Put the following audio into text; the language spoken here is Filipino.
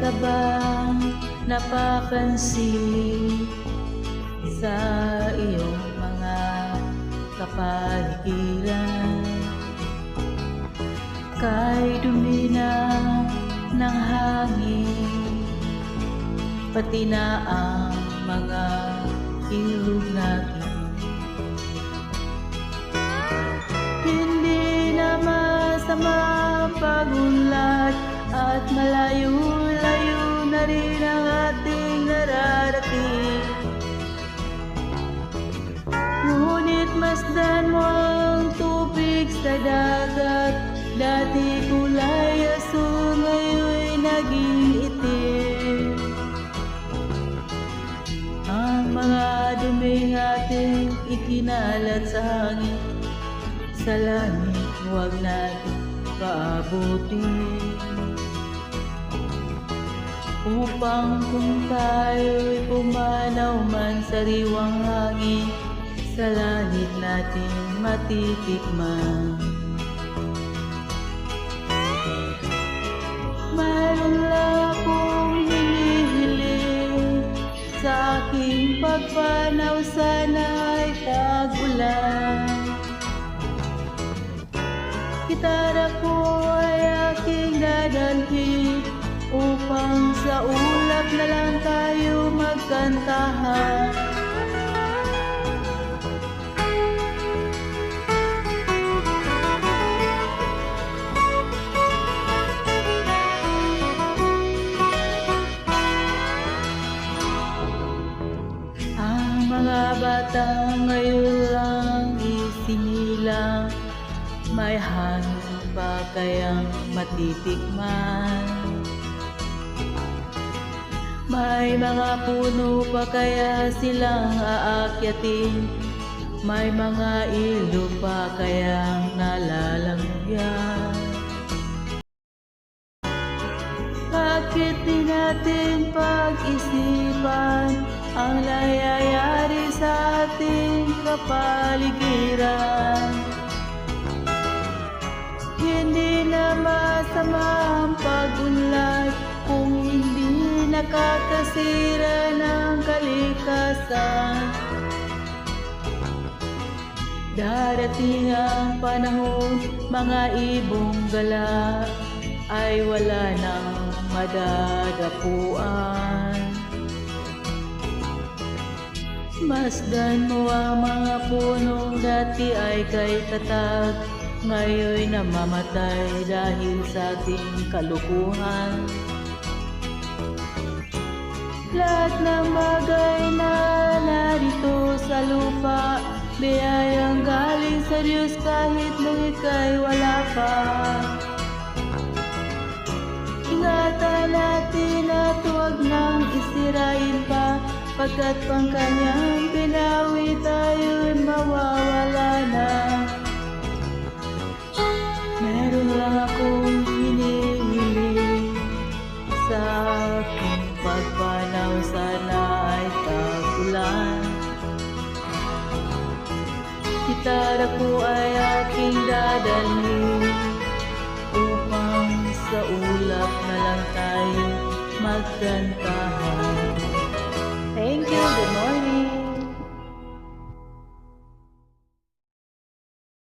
ka bang napapansin sa iyong mga kapaligiran? Kay dumi na ng hangin, pati na ang mga ilog natin. Hindi na masama ang pagunlad at malayo-layo na rin ang ating nararating. Ngunit masdan mo ang tubig sa dagat. Dati kulay aso, ngayon'y naging itim. Ang mga duming ating ikinalat sa hangin, sa langit huwag natin paabutin. Upang kung tayo'y pumanaw man sa riwang hangin, sa langit natin matitikman. Mayroon lang akong hinihiling, sa aking pagpanaw sana'y tag-ulan. Gitara ko ay aking dadalhin, upang sa ulap na lang tayo magkantahan. Ang mga bata ngayon lang isinilang, may hangin pa kayang matitikman? May mga puno pa kaya silang aakyatin? May mga ilog pa kayang nalalanguyan? Bakit di natin pag-isipan ang nangyayari sa ating kapaligiran? Hindi na masama ang pag-unlad kung hindi nakakasira ng kalikasan. Darating ang panahon, mga ibong gala ay wala nang madadapuan. Masdan mo ang mga punong dati ay kay tatag, ngayon'y namamatay dahil sa ating kalukuhan. Lahat ng bagay na narito sa lupa, biyayang galing sa Diyos kahit nung ika'y wala pa. Ingatan natin at huwag nang isirain pa, pagkat pang kanyang pinawi tayo'y mawawala na. Meron lang akong hinihiling, sa aking pagpanaw sana ay tag-ulan. Gitara ko ay aking dadalhin, upang sa ulap na lang tayo magkantahan.